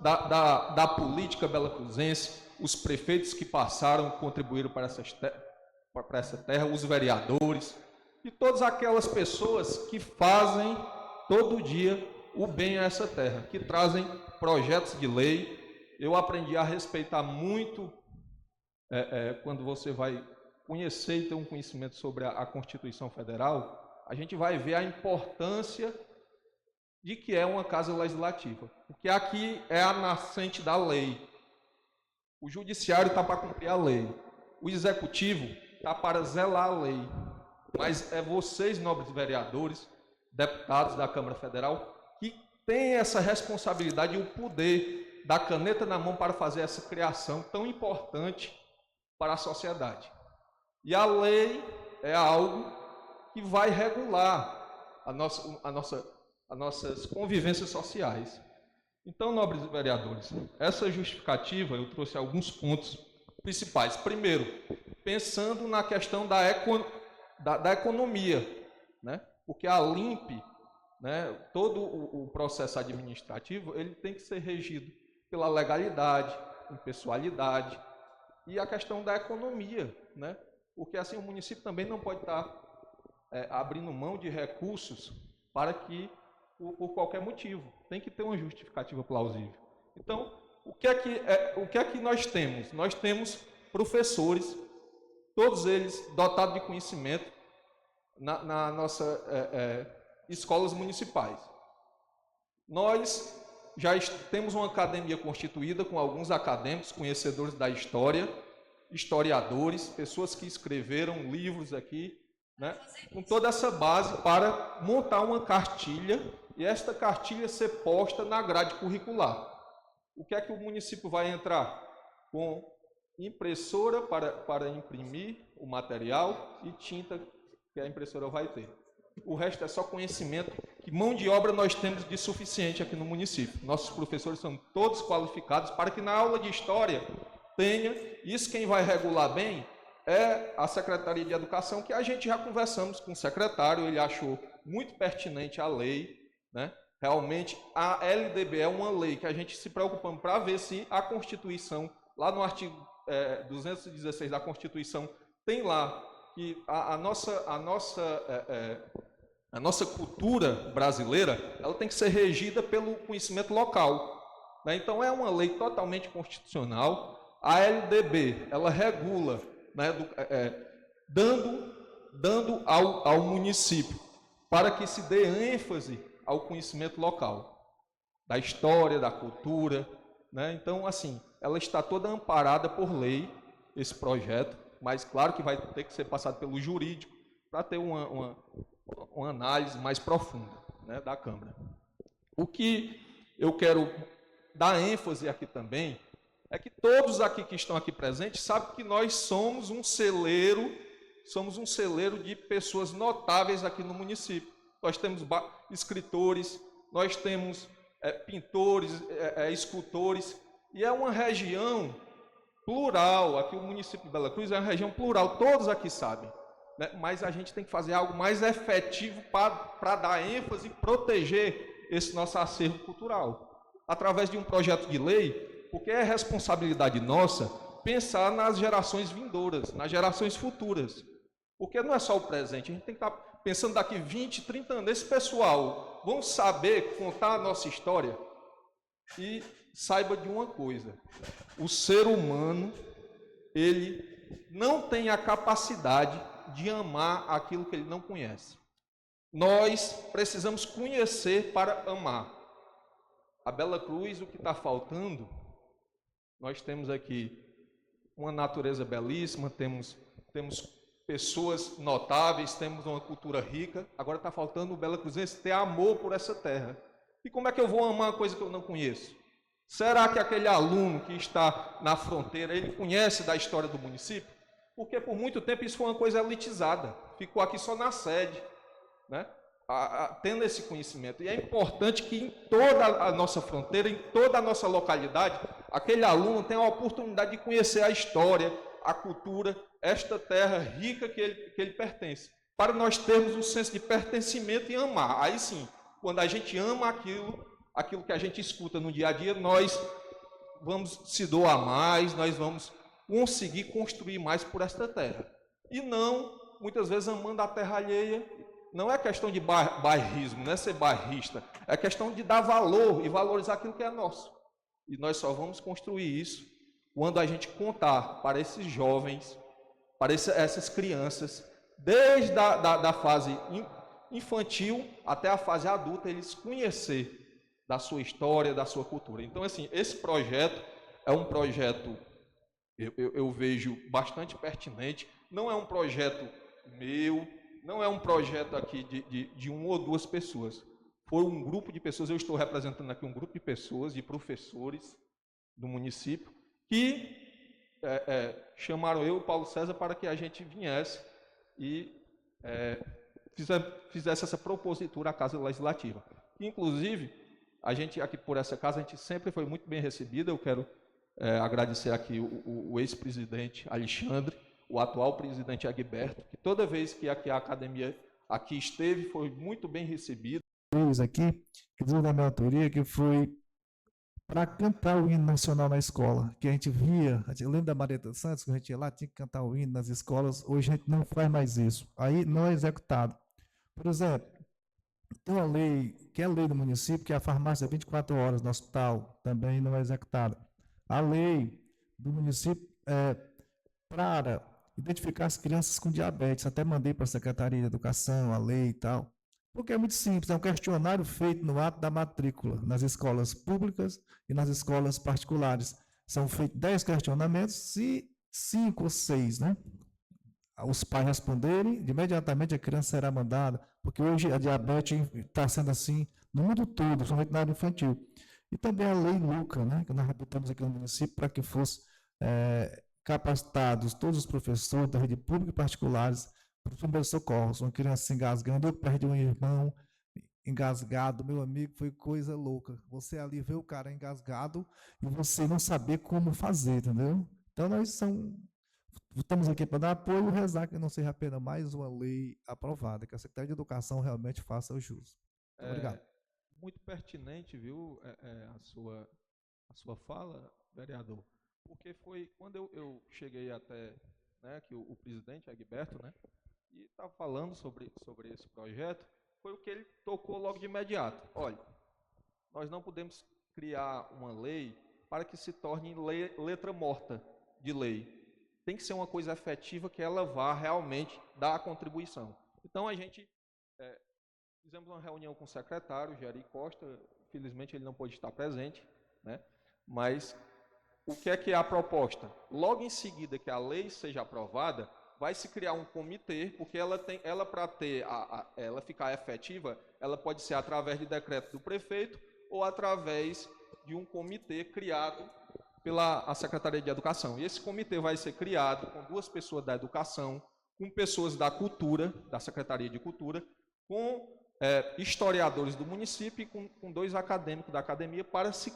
da política belacruzense, os prefeitos que passaram, contribuíram para essa terra, os vereadores, e todas aquelas pessoas que fazem todo dia o bem a essa terra, que trazem projetos de lei. Eu aprendi a respeitar muito quando você vai conhecer e ter um conhecimento sobre a Constituição Federal, a gente vai ver a importância de que é uma casa legislativa, porque aqui é a nascente da lei. O judiciário está para cumprir a lei, o executivo está para zelar a lei, mas é vocês, nobres vereadores, deputados da Câmara Federal, que têm essa responsabilidade e o poder da caneta na mão para fazer essa criação tão importante para a sociedade. E a lei é algo que vai regular as nossas convivências sociais. Então, nobres vereadores, essa justificativa eu trouxe alguns pontos principais. Primeiro, pensando na questão da economia, né? Porque a LIMP, né, todo o processo administrativo, ele tem que ser regido pela legalidade, impessoalidade e a questão da economia, né? Porque assim o município também não pode estar abrindo mão de recursos para que, por qualquer motivo, tem que ter uma justificativa plausível. Então, o que é que nós temos? Nós temos professores, todos eles dotados de conhecimento na nossa escolas municipais. Nós já temos uma academia constituída com alguns acadêmicos, conhecedores da história, historiadores, pessoas que escreveram livros aqui né, com toda essa base para montar uma cartilha e esta cartilha ser posta na grade curricular. O que é que o município vai entrar? Com impressora para imprimir o material e tinta que a impressora vai ter. O resto é só conhecimento, que mão de obra nós temos de suficiente aqui no município. Nossos professores são todos qualificados para que na aula de história tenha, isso quem vai regular bem é a Secretaria de Educação, que a gente já conversamos com o secretário, ele achou muito pertinente a lei, né? Realmente a LDB é uma lei que a gente se preocupa para ver se a Constituição, lá no artigo 216 da Constituição, tem lá que a nossa cultura brasileira, ela tem que ser regida pelo conhecimento local, né? Então é uma lei totalmente constitucional. A LDB, ela regula, né, dando ao município para que se dê ênfase ao conhecimento local, da história, da cultura, né? Então, assim, ela está toda amparada por lei, esse projeto, mas claro que vai ter que ser passado pelo jurídico para ter uma análise mais profunda, né, da Câmara. O que eu quero dar ênfase aqui também é que todos aqui que estão aqui presentes sabem que nós somos um celeiro de pessoas notáveis aqui no município. Nós temos escritores, nós temos pintores, escultores, e é uma região plural. Aqui o município de Bela Cruz é uma região plural, todos aqui sabem, né? Mas a gente tem que fazer algo mais efetivo para dar ênfase e proteger esse nosso acervo cultural, através de um projeto de lei, porque é responsabilidade nossa pensar nas gerações vindouras, nas gerações futuras, porque não é só o presente, a gente tem que estar pensando daqui 20, 30 anos, esse pessoal vão saber contar a nossa história. E saiba de uma coisa, o ser humano, ele não tem a capacidade de amar aquilo que ele não conhece. Nós precisamos conhecer para amar. A Bela Cruz, o que está faltando, nós temos aqui uma natureza belíssima, temos pessoas notáveis, temos uma cultura rica, agora está faltando o Bela Cruzense ter amor por essa terra. E como é que eu vou amar uma coisa que eu não conheço? Será que aquele aluno que está na fronteira, ele conhece da história do município? Porque por muito tempo isso foi uma coisa elitizada, ficou aqui só na sede, né? Tendo esse conhecimento. E é importante que em toda a nossa fronteira, em toda a nossa localidade, aquele aluno tenha a oportunidade de conhecer a história, a cultura, esta terra rica que ele pertence, para nós termos um senso de pertencimento e amar. Aí sim, quando a gente ama aquilo que a gente escuta no dia a dia, nós vamos se doar mais, nós vamos conseguir construir mais por esta terra. E não, muitas vezes, amando a terra alheia. Não é questão de bairrismo, não é ser bairrista, é questão de dar valor e valorizar aquilo que é nosso. E nós só vamos construir isso quando a gente contar para esses jovens, para essas crianças, desde a fase infantil até a fase adulta, eles conhecer da sua história, da sua cultura. Então, assim, esse projeto é um projeto, eu vejo bastante pertinente, não é um projeto meu, não é um projeto aqui de uma ou duas pessoas. Foi um grupo de pessoas, eu estou representando aqui um grupo de pessoas, de professores do município, que chamaram eu e o Paulo César para que a gente viesse e fizesse essa propositura à Casa Legislativa. Inclusive, a gente aqui por essa casa, a gente sempre foi muito bem recebido. Eu quero agradecer aqui o ex-presidente Alexandre, o atual presidente Agberto, que toda vez que a academia aqui esteve, foi muito bem recebido. Aqui, que da minha autoria, que foi para cantar o hino nacional na escola, que a gente via, eu lembro da Maria dos Santos, que a gente ia lá, tinha que cantar o hino nas escolas, hoje a gente não faz mais isso, aí não é executado. Por exemplo, tem uma lei, que é a lei do município, que é a farmácia 24 horas no hospital, também não é executada. A lei do município para identificar as crianças com diabetes, até mandei para a Secretaria de Educação, a lei e tal, porque é muito simples, é um questionário feito no ato da matrícula, nas escolas públicas e nas escolas particulares. São feitos 10 questionamentos e 5 ou 6, né? os pais responderem, imediatamente a criança será mandada, porque hoje a diabetes está sendo assim no mundo todo, principalmente na área infantil. E também a lei LUCA, né, que nós habitamos aqui no município, para que fosse capacitados todos os professores da rede pública e particulares para os primeiros socorros. Uma criança se engasgando, eu perdi um irmão engasgado, meu amigo, foi coisa louca. Você ali vê o cara engasgado e você não saber como fazer, entendeu? Então estamos aqui para dar apoio e rezar que não seja apenas mais uma lei aprovada, que a Secretaria de Educação realmente faça o jus. Muito obrigado. Muito pertinente, viu, a sua fala, vereador, porque foi quando eu cheguei até, né, que o presidente, Egberto, né, e estava falando sobre esse projeto, foi o que ele tocou logo de imediato. Olha, nós não podemos criar uma lei para que se torne letra morta de lei. Tem que ser uma coisa efetiva que ela vá realmente dar a contribuição. Então, a gente fizemos uma reunião com o secretário, Geri Costa, felizmente ele não pôde estar presente, né? Mas o que é a proposta? Logo em seguida que a lei seja aprovada, vai se criar um comitê, porque ela para ela ficar efetiva, ela pode ser através de decreto do prefeito ou através de um comitê criado pela Secretaria de Educação. E esse comitê vai ser criado com 2 pessoas da educação, com pessoas da cultura, da Secretaria de Cultura, com historiadores do município e com 2 acadêmicos da academia para se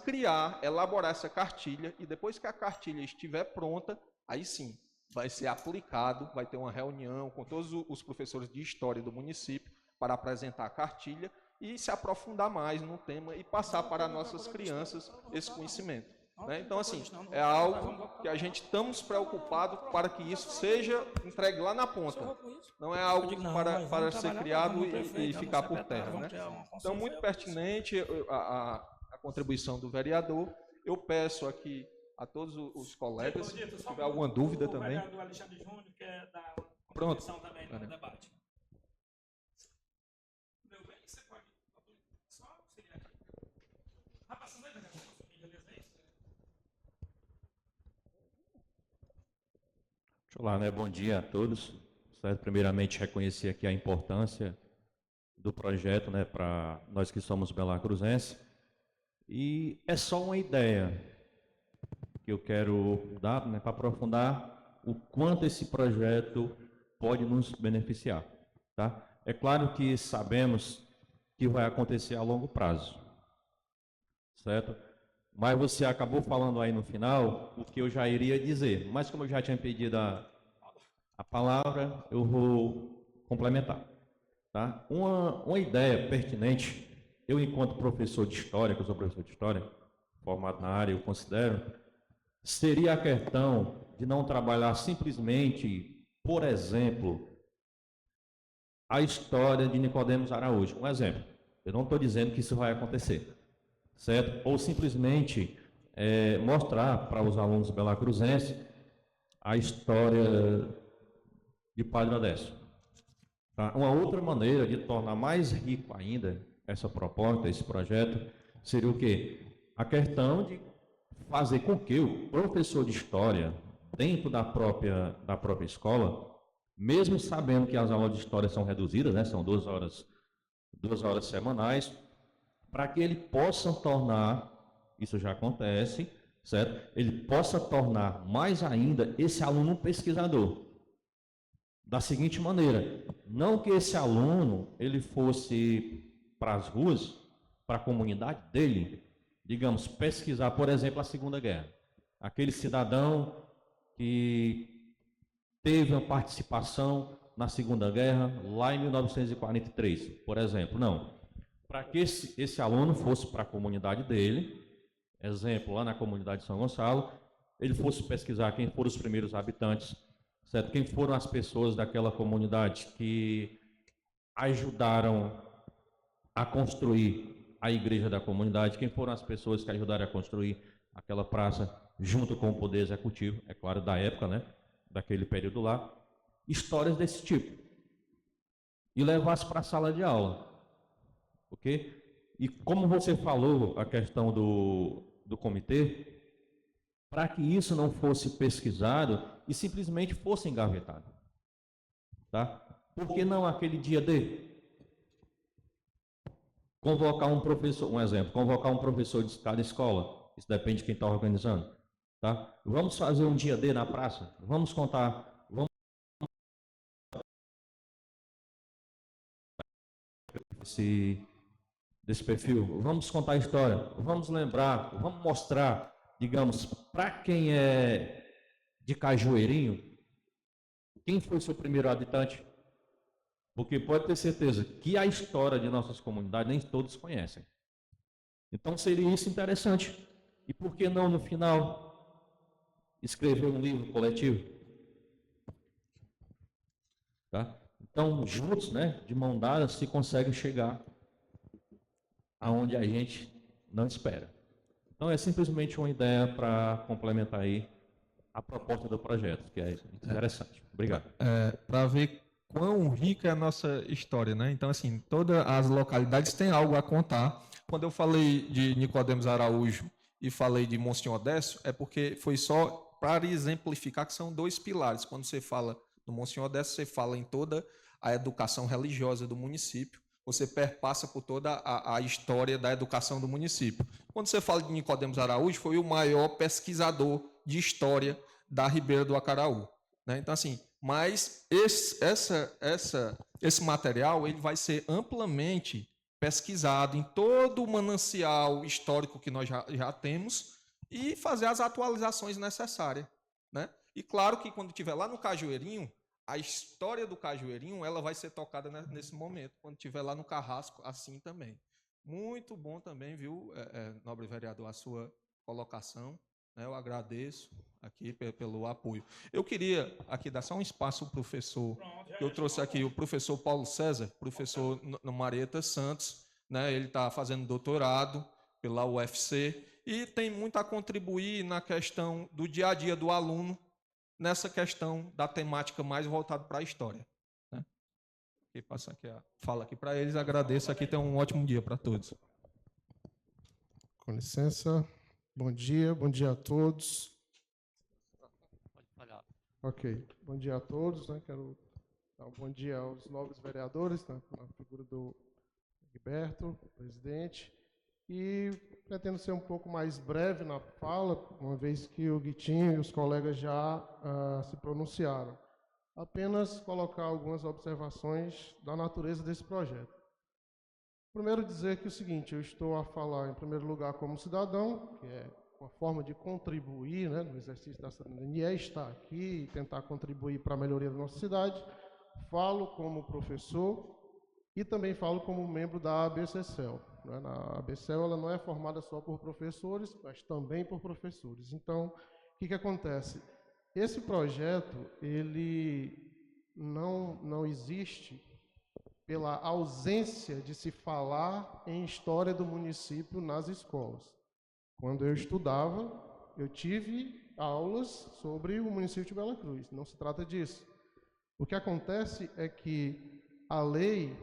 elaborar essa cartilha, e depois que a cartilha estiver pronta, aí sim, vai ser aplicado, vai ter uma reunião com todos os professores de história do município para apresentar a cartilha e se aprofundar mais no tema e passar para nossas crianças esse conhecimento. Né? Então, assim, é algo que a gente estamos preocupados para que isso seja entregue lá na ponta. Não é algo para ser criado e ficar por terra. Né? Então, muito pertinente a contribuição do vereador. Eu peço aqui a todos os colegas, se tiver alguma dúvida também. O vereador Alexandre Júnior quer dar uma contribuição também no debate. Meu bem, você pode só seguir aqui. Passando aí, vereador. Olá, né? Bom dia a todos. Certo? Primeiramente, reconhecer aqui a importância do projeto, né, para nós que somos belacruzenses. E é só uma ideia que eu quero dar, né, para aprofundar o quanto esse projeto pode nos beneficiar. Tá? É claro que sabemos que vai acontecer a longo prazo, certo? Mas você acabou falando aí no final o que eu já iria dizer. Mas como eu já tinha pedido a palavra, eu vou complementar. Tá? Uma ideia pertinente, eu enquanto professor de História, que eu sou professor de História, formado na área, eu considero, seria a questão de não trabalhar simplesmente, por exemplo, a história de Nicodemos Araújo. Um exemplo. Eu não estou dizendo que isso vai acontecer. Certo? Ou simplesmente mostrar para os alunos belacruzenses a história de Padre Odécio. Tá? Uma outra maneira de tornar mais rico ainda essa proposta, esse projeto, seria o quê? A questão de fazer com que o professor de história, dentro da própria escola, mesmo sabendo que as aulas de história são reduzidas, né? São 2 horas semanais, para que ele possa tornar, isso já acontece, certo? Ele possa tornar mais ainda esse aluno um pesquisador. Da seguinte maneira, não que esse aluno ele fosse para as ruas, para a comunidade dele, digamos, pesquisar, por exemplo, a Segunda Guerra. Aquele cidadão que teve uma participação na Segunda Guerra lá em 1943, por exemplo. Não. Para que esse aluno fosse para a comunidade dele, exemplo, lá na comunidade de São Gonçalo, ele fosse pesquisar quem foram os primeiros habitantes, certo? Quem foram as pessoas daquela comunidade que ajudaram a construir a igreja da comunidade, quem foram as pessoas que ajudaram a construir aquela praça junto com o poder executivo, é claro, da época, né? Daquele período lá. Histórias desse tipo. E levasse para a sala de aula. Ok? E como você falou, a questão do comitê, para que isso não fosse pesquisado e simplesmente fosse engavetado. Tá? Por que não aquele dia D? Convocar um professor, um exemplo, convocar um professor de cada escola, isso depende de quem está organizando. Tá? Vamos fazer um dia D na praça? Vamos contar, vamos desse perfil, vamos contar a história, vamos lembrar, vamos mostrar, digamos, para quem é de Cajueirinho, quem foi seu primeiro habitante? Porque pode ter certeza que a história de nossas comunidades nem todos conhecem. Então seria isso interessante. E por que não, no final, escrever um livro coletivo? Tá? Então, juntos, né, de mão dada, se consegue chegar aonde a gente não espera. Então, é simplesmente uma ideia para complementar aí a proposta do projeto, que é interessante. Obrigado. Para ver quão rica é a nossa história, né? Então, assim, todas as localidades têm algo a contar. Quando eu falei de Nicodemos Araújo e falei de Monsenhor Décio, é porque foi só para exemplificar que são dois pilares. Quando você fala do Monsenhor Décio, você fala em toda a educação religiosa do município, você perpassa por toda a história da educação do município. Quando você fala de Nicodemos Araújo, foi o maior pesquisador de história da Ribeira do Acaraú, né? Então, assim, mas esse material ele vai ser amplamente pesquisado em todo o manancial histórico que nós já temos e fazer as atualizações necessárias, né? E claro que quando estiver lá no Cajueirinho, a história do Cajueirinho ela vai ser tocada nesse momento, quando estiver lá no Carrasco, assim também. Muito bom também, viu, nobre vereador, a sua colocação, né? Eu agradeço aqui pelo apoio. Eu queria aqui dar só um espaço ao professor, que eu trouxe aqui o professor Paulo César, professor no Marieta Santos, né? Ele está fazendo doutorado pela UFC e tem muito a contribuir na questão do dia a dia do aluno, nessa questão da temática mais voltada para a história, né? E passo aqui fala aqui para eles, agradeço aqui, tenham um ótimo dia para todos. Com licença, bom dia a todos. Ok, bom dia a todos, né? Quero dar um bom dia aos nobres vereadores, né? Na figura do Gilberto, presidente, e pretendo ser um pouco mais breve na fala, uma vez que o Guitinho e os colegas já se pronunciaram. Apenas colocar algumas observações da natureza desse projeto. Primeiro dizer que é o seguinte, eu estou a falar em primeiro lugar como cidadão, que é uma forma de contribuir, né, no exercício da cidadania, é estar aqui e tentar contribuir para a melhoria da nossa cidade. Falo como professor e também falo como membro da ABCCEL. A ABCCEL ela não é formada só por professores, mas também por professores. Então, o que acontece? Esse projeto ele não existe pela ausência de se falar em história do município nas escolas. Quando eu estudava, eu tive aulas sobre o município de Bela Cruz. Não se trata disso. O que acontece é que a lei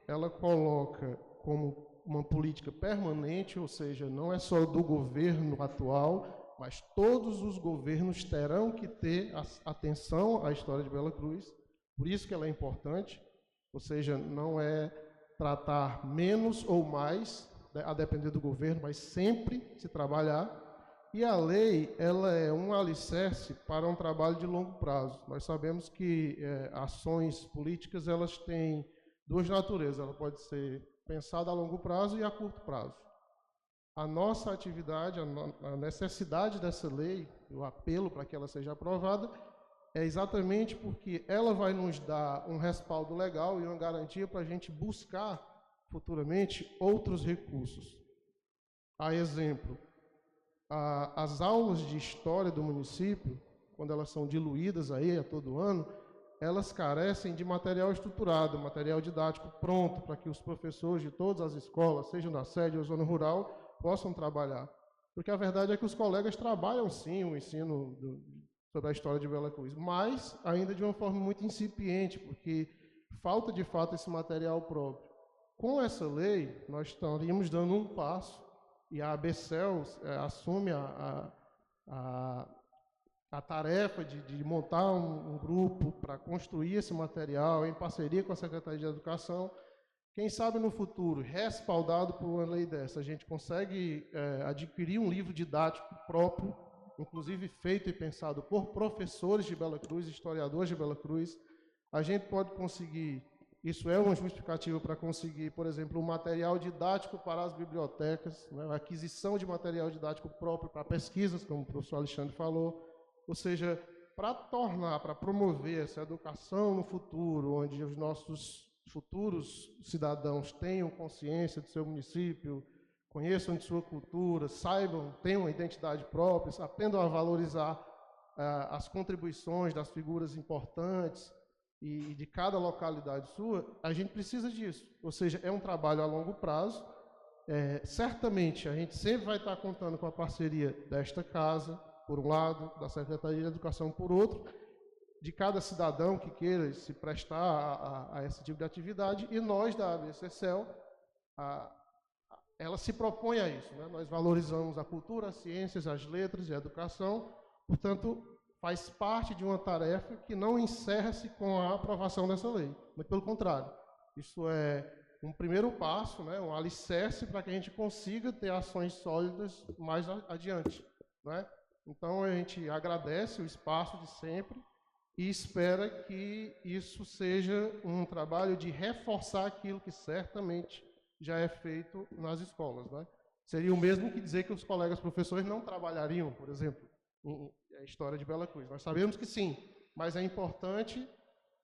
ela coloca como uma política permanente, ou seja, não é só do governo atual, mas todos os governos terão que ter atenção à história de Bela Cruz. Por isso que ela é importante. Ou seja, não é tratar menos ou mais, a depender do governo, mas sempre se trabalhar. E a lei ela é um alicerce para um trabalho de longo prazo. Nós sabemos que ações políticas elas têm duas naturezas. Ela pode ser pensada a longo prazo e a curto prazo. A nossa atividade, a necessidade dessa lei, o apelo para que ela seja aprovada, é exatamente porque ela vai nos dar um respaldo legal e uma garantia para a gente buscar futuramente outros recursos. A exemplo, as aulas de história do município, quando elas são diluídas aí a todo ano, elas carecem de material estruturado, material didático pronto para que os professores de todas as escolas, sejam da sede ou zona rural, possam trabalhar. Porque a verdade é que os colegas trabalham sim o ensino sobre a história de Bela Cruz, mas ainda de uma forma muito incipiente, porque falta de fato esse material próprio. Com essa lei, nós estaríamos dando um passo, e a ABCCEL assume a tarefa de montar um grupo para construir esse material em parceria com a Secretaria de Educação. Quem sabe no futuro, respaldado por uma lei dessa, a gente consegue adquirir um livro didático próprio, inclusive feito e pensado por professores de Bela Cruz, historiadores de Bela Cruz. A gente pode conseguir, isso é uma justificativa para conseguir, por exemplo, um material didático para as bibliotecas, né, a aquisição de material didático próprio para pesquisas, como o professor Alexandre falou, ou seja, para promover essa educação no futuro, onde os nossos futuros cidadãos tenham consciência do seu município, conheçam de sua cultura, saibam, tenham uma identidade própria, aprendam a valorizar as contribuições das figuras importantes e de cada localidade sua, a gente precisa disso. Ou seja, é um trabalho a longo prazo. Certamente, a gente sempre vai estar contando com a parceria desta casa, por um lado, da Secretaria de Educação, por outro, de cada cidadão que queira se prestar a esse tipo de atividade, e nós, da ABCCEL, ela se propõe a isso, né? Nós valorizamos a cultura, as ciências, as letras e a educação, portanto, faz parte de uma tarefa que não encerra-se com a aprovação dessa lei, mas pelo contrário, isso é um primeiro passo, né? Um alicerce para que a gente consiga ter ações sólidas mais adiante, né? Então, a gente agradece o espaço de sempre e espera que isso seja um trabalho de reforçar aquilo que certamente já é feito nas escolas, né? Seria o mesmo que dizer que os colegas professores não trabalhariam, por exemplo, em História de Bela Cruz. Nós sabemos que sim, mas é importante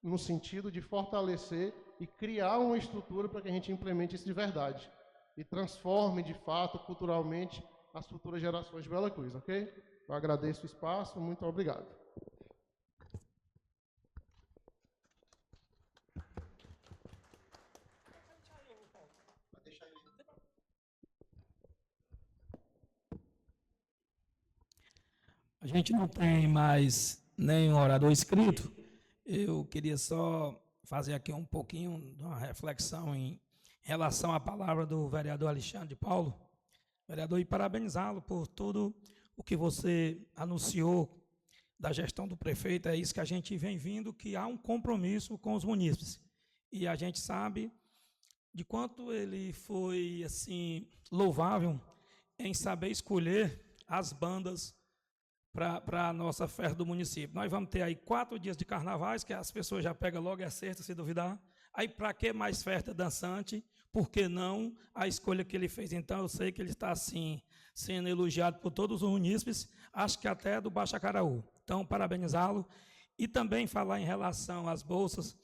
no sentido de fortalecer e criar uma estrutura para que a gente implemente isso de verdade e transforme, de fato, culturalmente, as futuras gerações de Bela Cruz, ok? Eu agradeço o espaço, muito obrigado. A gente não tem mais nenhum orador inscrito. Eu queria só fazer aqui um pouquinho de uma reflexão em relação à palavra do vereador Alexandre de Paulo. Vereador, e parabenizá-lo por tudo o que você anunciou da gestão do prefeito. É isso que a gente vem vindo, que há um compromisso com os munícipes. E a gente sabe de quanto ele foi assim louvável em saber escolher as bandas para a nossa festa do município. Nós vamos ter aí 4 dias de carnavais, que as pessoas já pegam logo a sexta, se duvidar. Aí, para que mais festa dançante? Por que não a escolha que ele fez? Então, eu sei que ele está, assim, sendo elogiado por todos os munícipes, acho que até do Baixo Acaraú. Então, parabenizá-lo. E também falar em relação às bolsas,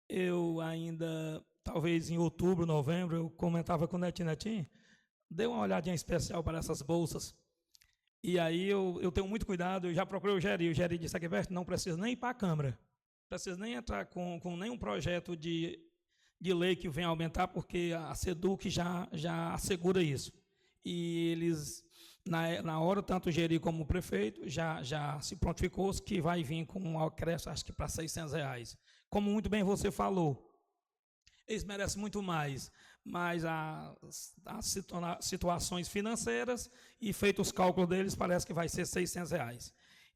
eu ainda, talvez em outubro, novembro, eu comentava com o Netinho, dei uma olhadinha especial para essas bolsas. E aí eu tenho muito cuidado, eu já procurei o Geri disse aqui, não precisa nem ir para a Câmara, não precisa nem entrar com nenhum projeto de lei que venha aumentar, porque a SEDUC já assegura isso. E eles, na hora, tanto o Geri como o prefeito, já se prontificou que vai vir com um acréscimo, acho que para R$600. Como muito bem você falou, eles merecem muito mais, mas as situações financeiras e feitos os cálculos deles, parece que vai ser R$600.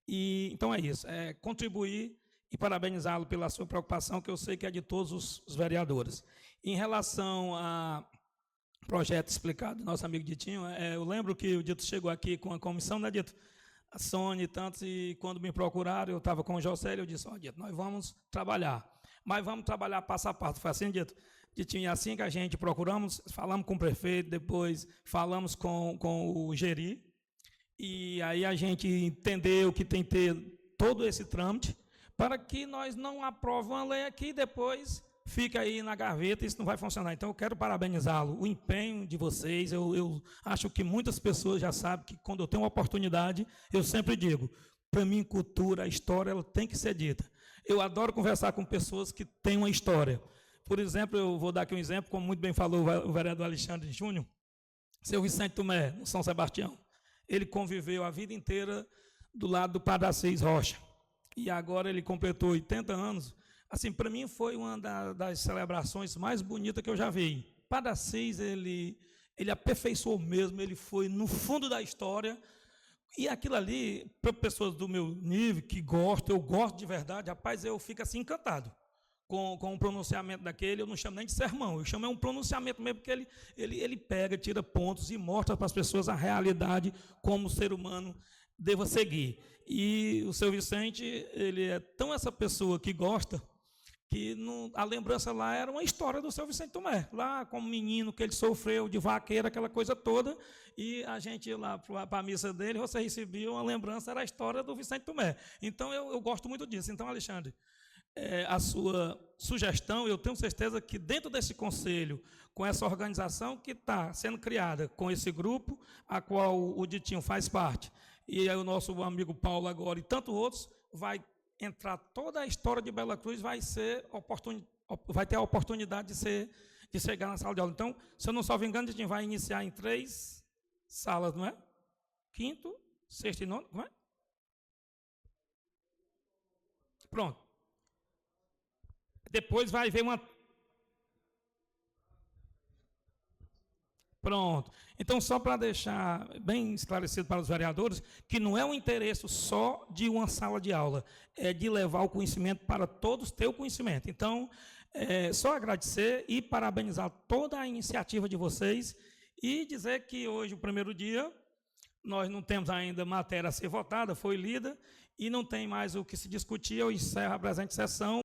E, então é isso, contribuir e parabenizá-lo pela sua preocupação, que eu sei que é de todos os vereadores. Em relação a projeto explicado do nosso amigo Ditinho, eu lembro que o Dito chegou aqui com a comissão, né, Dito? A Sônia e tantos, e quando me procuraram, eu estava com o Josélio, eu disse, Dito, nós vamos trabalhar, mas vamos trabalhar passo a passo. Foi assim, Dito? Ditinho, é assim que a gente procuramos, falamos com o prefeito, depois falamos com o Geri, e aí a gente entendeu que tem que ter todo esse trâmite, para que nós não aprovemos uma lei aqui e depois fica aí na gaveta e isso não vai funcionar. Então, eu quero parabenizá-lo, o empenho de vocês. Eu acho que muitas pessoas já sabem que quando eu tenho uma oportunidade, eu sempre digo, para mim, cultura, a história, ela tem que ser dita. Eu adoro conversar com pessoas que têm uma história. Por exemplo, eu vou dar aqui um exemplo, como muito bem falou o vereador Alexandre Júnior, seu Vicente Tomé, no São Sebastião. Ele conviveu a vida inteira do lado do Padre Assis Rocha. E agora ele completou 80 anos. Assim, para mim foi uma das celebrações mais bonitas que eu já vi. Padre Assis, ele aperfeiçoou mesmo, ele foi no fundo da história, E aquilo ali, para pessoas do meu nível, que gostam, eu gosto de verdade, rapaz, eu fico assim encantado com o pronunciamento daquele. Eu não chamo nem de sermão, eu chamo um pronunciamento mesmo, porque ele pega, tira pontos e mostra para as pessoas a realidade como o ser humano deva seguir. E o seu Vicente, ele é tão essa pessoa que gosta, que a lembrança lá era uma história do seu Vicente Tomé, lá como menino que ele sofreu de vaqueiro, aquela coisa toda, e a gente ia lá para a missa dele, você recebia uma lembrança, era a história do Vicente Tomé. Então, eu gosto muito disso. Então, Alexandre, a sua sugestão, eu tenho certeza que dentro desse conselho, com essa organização que está sendo criada, com esse grupo, a qual o Ditinho faz parte, e aí o nosso amigo Paulo agora e tantos outros, vai entrar toda a história de Bela Cruz, vai ter a oportunidade de chegar na sala de aula. Então, se eu não só me engano, a gente vai iniciar em 3 salas, não é? 5º, 6º e 9º, não é? Pronto. Depois vai ver uma... Pronto. Então, só para deixar bem esclarecido para os vereadores, que não é um interesse só de uma sala de aula, é de levar o conhecimento para todos ter o conhecimento. Então, só agradecer e parabenizar toda a iniciativa de vocês e dizer que hoje, o primeiro dia, nós não temos ainda matéria a ser votada, foi lida, e não tem mais o que se discutir. Eu encerro a presente sessão.